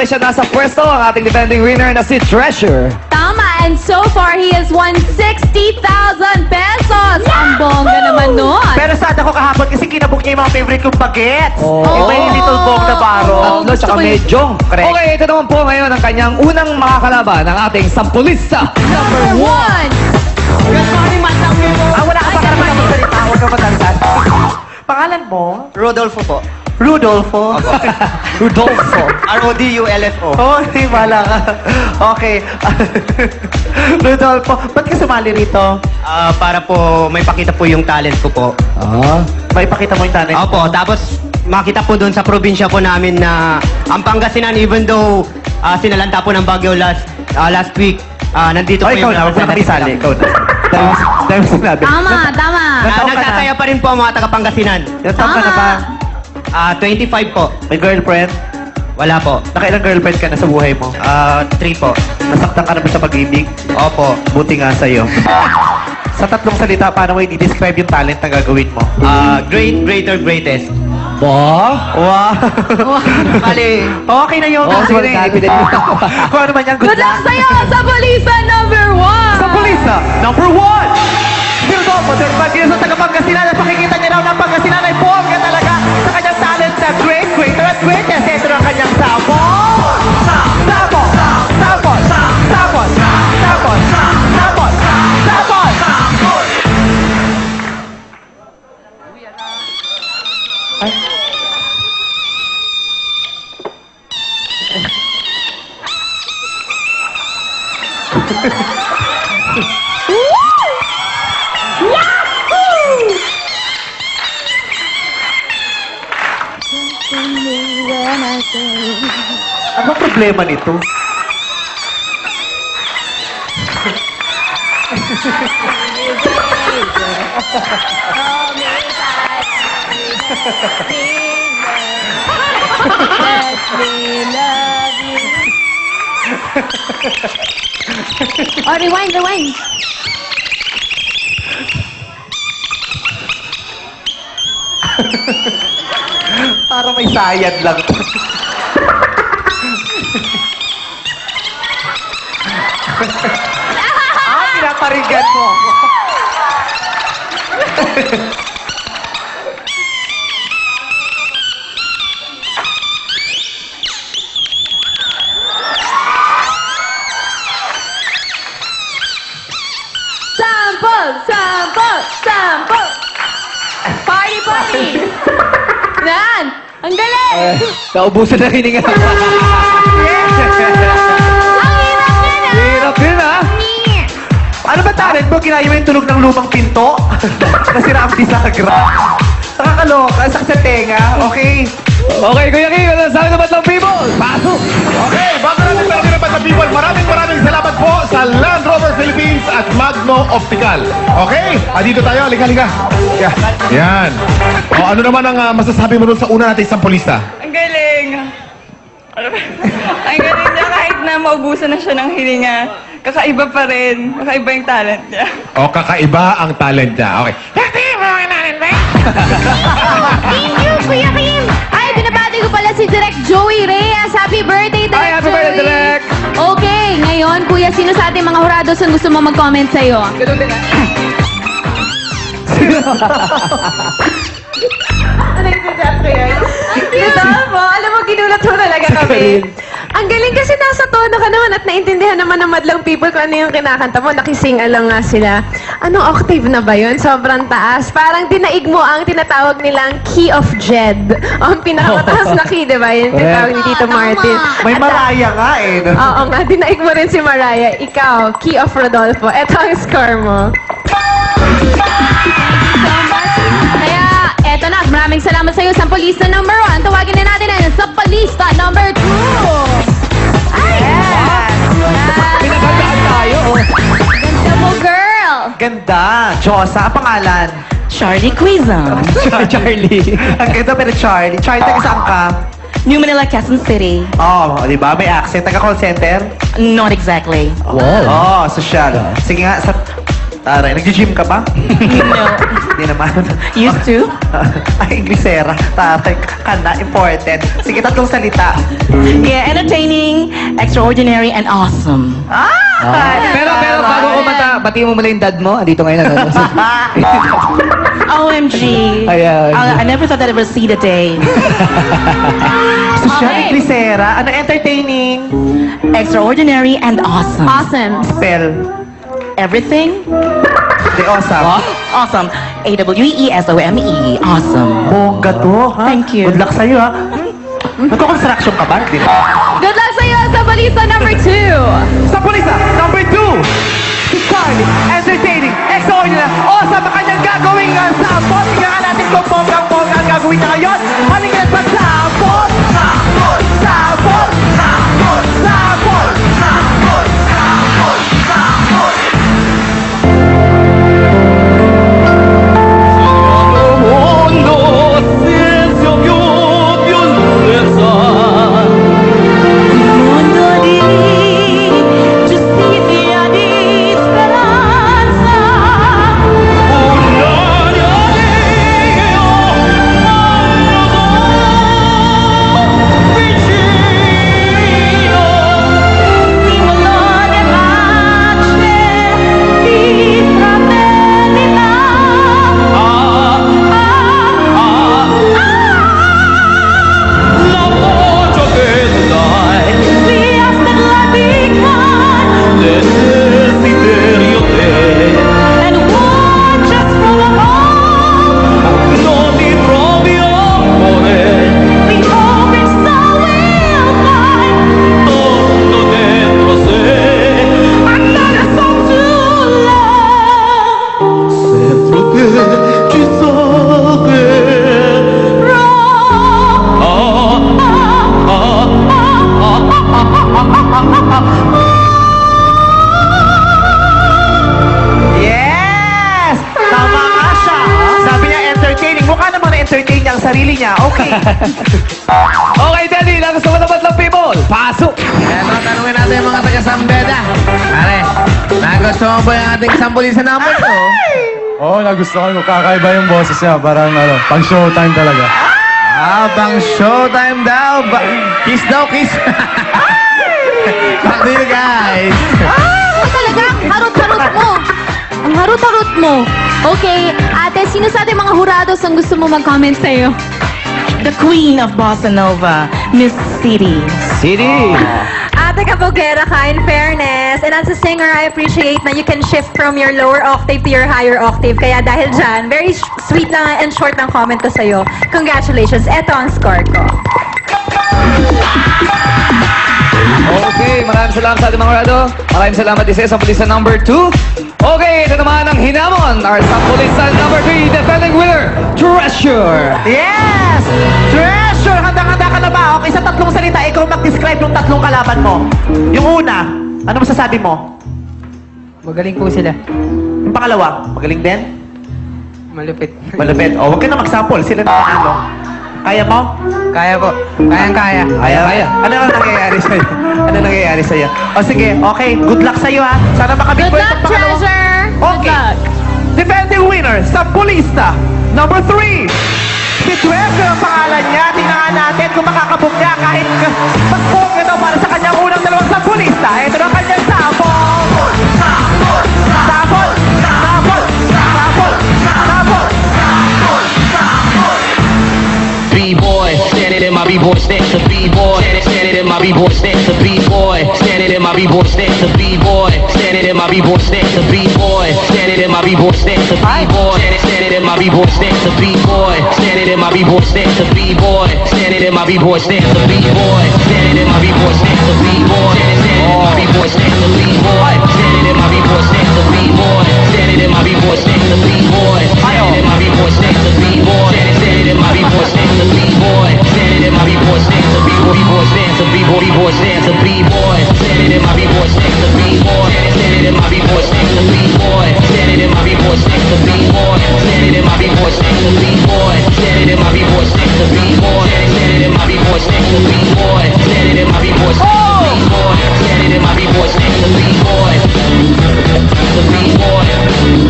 siya nasa pwesto ang ating defending winner na si Treasure. Tama, and so far, he has won 60,000 pesos! Ang bongga naman nun! Pero sad ako kahapon kasi kinabog niya yung mga favorite kong bagets. Oh. Iba yung Little Bong Navarro. Tatlo, tsaka medyong. Correct. Okay, ito naman po ngayon ang kanyang unang makakalaban ng ating sampulista. Number 1! Good morning, Matang Mimo. Wala ka pa karapatan magsalita. Huwag ka matalisan. Pangalan mo? Rodolfo po. Rudolfo. Rudolfo. R-O-D-U-L-F-O. Oh, hindi, wala ka. Okay. Rudolfo, ba't ka sumali rito? Para po may pakita po yung talent ko po. Ah. May pakita mo yung talent. Opo, tapos makita po doon sa probinsya po namin na ang Pangasinan, even though sinalanta po ng Baguio last week, nandito Oh, po ikaw na. Huwag mo na makisali. Ikaw na. Dahil sinabi. Tama, tama. Nagsasaya pa rin po ang mga taga-Pangasinan. Yung taon ka na ba? 25 po. May girlfriend? Wala po. Nakailang girlfriend ka na sa buhay mo? 3 po. Nasaktan ka na ba sa pag-ibig? Opo. Buti nga sa'yo. Sa tatlong salita, paano mo i-describe yung talent na gagawin mo? Great, greater, greatest. Ba? Wow! Bali, Okay na yun. Oh, sorry. Kung ano man yan, Good luck sa'yo sa Polisa number 1! Sa Pulisa, number 1! Rudolfo, Del Baguio sa taga-Pangasinan. At pakikita niya raw ng Pangasinan ay bongga talaga sa kanyang talent sa great, greater, at greatest. Ito ang kanyang sabon! Sabon! Sabon! Sabon! Sabon! Sabon! Sabon! Ay. Ano problema nito? Oh, rewind, rewind. Para may sayad lang. Pinaparigan mo ako. Sample! Sample! Sample! Party, party! Yan! Ang galing! Naubusan na hininga. Ang hirap yun, ah! Hirap yun, ah. Ano ba talent mo? Kinaya mo yung tunog ng lumang pinto? Nasira ang bisagra. Nakakaloka. Sakit sa tenga. Okay. Okay, Kuya King, ano sabi naman ng people? Pasok! Okay, bago natin pwede naman sa people, maraming salamat po sa Land Rover Philippines at Magno Optical. Okay? Dito tayo, liga. Yeah. Yan. O, ano naman ang masasabi mo dun sa una nating sampulista? Ang galing! Ang galing niya kahit na maubusan na siya ng hilinga. Kakaiba pa rin. Kakaiba yung talent niya. O, kakaiba ang talent niya. Okay. Thank you, Kuya Kim! Ay, binabati ko pala si Direk Joey Reyes. Happy birthday, Direk Ay, happy birthday, Joey! Direk! Okay, ngayon, Kuya, sino sa ating mga hurados ang gusto mo mag-comment sa'yo? Ganun din, ah. Ano yung suggest ko yan? Ito mo, alam mo, ginulat mo talaga kami. Ang galing kasi nasa tono ka naman at naintindihan naman ng madlang people kung ano yung kinakanta mo. Nakising alam nga sila. Anong octave na ba yun? Sobrang taas. Parang dinaig mo ang tinatawag nilang key of Jed. O ang pinakamataas na key, di ba? Yung tinatawag ni Tito Martin. May Maraya nga eh. No? Oo nga, dinaig mo rin si Mariah. Ikaw, key of Rodolfo. Ito ang score mo. Kaya, eto na. Maraming salamat sa'yo, Sampalista number 1. Tawagin na natin ang Sampalista number 2. Ay! Pinagandaan tayo, oh. Ganda mo, girl! Ganda. Josa, ang pangalan. Charlie Quezon. Charlie. Ang ganda pero Charlie. Charlie, taga saan ka? New Manila, Quezon City. Oh, di ba? May accent. Taga call center? Not exactly. Wow. Oh, social. Sige nga, sa Taray, nag-gym ka ba? No. Hindi naman. Used to. Ay, Inglesera. Taray, kanda, important. Sige, tatlong salita. Yeah, entertaining, extraordinary, and awesome. Pero bago kumanta, batiin mo muna yung dad mo. Andito ngayon. OMG. Ayan. I never thought I'd ever see the day. Social Okay. Inglesera. Ano entertaining? Extraordinary and awesome. Awesome. Spell. Everything? Di awesome. Awesome. AWESOME. Awesome. Bongga to, ha? Thank you. Good luck sa'yo, ha? Nagko-construction ka ba? Di ba? Good luck sa iyo sa balista number 2. Sa pulisa, number 2. Si Carly, entertaining, extraordinary, awesome ang kanyang gagawin nga sample. Tingnan nga natin kung bonggang-bongga ang gagawin niya ngayon. Halika sa sample! Sample! Sample! Sample! Sample! Sample! Sample! Sample! Mundo di justicia di speranza. Simbolo di pace, di fraternità. Días de la vida. And one just from above. We hope it's the will find another song to love. Yes! Tama nga siya. Sabi niya entertaining. Mukha naman na-entertain niya ang sarili niya. Okay. Okay, Daddy, lang gusto mo naman ng people. Pasok! Eto, tanungin natin yung mga taga-Sambeda. Pare, nagustuhan mo ba yung ating sampulin sa number 2? Oo, nagustuhan ko. Kakaiba yung boses niya. Parang pang showtime talaga. Pang showtime daw. Kiss daw, kiss. Back to you guys. Talaga, ang harot-harot mo. Ang harot-harot mo. Okay, ate, sino sa ating mga hurados ang gusto mo mag-comment sa'yo? The queen of bossa nova, Miss City. City! Ate kabogera ka, in fairness. And as a singer, I appreciate na you can shift from your lower octave to your higher octave. Kaya dahil dyan, very sweet lang and short ng comment ko sa'yo. Congratulations. Eto ang score ko. Okay, maraming salamat sa ating mga rado. Maraming salamat din sa pulisa number 2. Okay, ito naman ang hinamon. Our pulisa number 3, defending winner, Treasure. Yes! Treasure! Handa-handa ka na ba? Okay, sa tatlong salita, ikaw mag-describe ng tatlong kalaban mo. Yung una, ano masasabi mo? Magaling po sila. Yung pangalawa, magaling din? Malupit. Malupit. O, huwag ka na mag-sample. Sila na panalo. Kaya mo? Kaya po. Kayang-kaya. Kaya. Ano ang nangyayari sa'yo? Ano nangyayari sa'yo? O sige, okay. Good luck sa'yo, ha? Sana makamit Good mo luck, itong pangalawang- Treasure! Okay. Good luck! Defending winner, Sampulista, number 3. Si Treasure ang pangalan niya. Tingnan natin kung makakabog niya kahit mag-bog na daw para sa kanyang unang dalawang Sampulista. Ito na ang kanyang sample. Sample! Sample! Sample! Sample! Sample! B-boy, standing in my B-boy stance, a B-boy, standing in my B-boy stance, a B-boy, standing in my B-boy stance, a B-boy, standing in my B-boy stance, a B-boy, standing in my B-boy stance, a B-boy, standing in my B-boy stance, a B-boy, standing in my B-boy stance, a B-boy, standing in my B-boy stance, a B-boy, standing in my B-boy stance, a B-boy, standing in my B-boy stance, a B-boy, standing in my B-boy stance, a B-boy, standing in my B-boy stance, a B-boy, standing in my B-boy stance, a B-boy, standing in my B-boy stance, a B-boy, standing in my B-boy stance, a B-boy stance, a B-boy stance, a B-boy, standing in my B-boy stance, a B-boy, standing in my B-boy stance, a B-boy, standing in my B-boy stance, a B-boy, standing in my B-boy stance, a B-boy, standing in my B-boy stance, a B-boy, standing in my B-boy stance, a B-boy, standing in my B-boy stance, a B-boy, standing in my B-boy stance, a B-boy, the B-boy.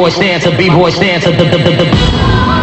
B-boy stance, a B-boy stance, a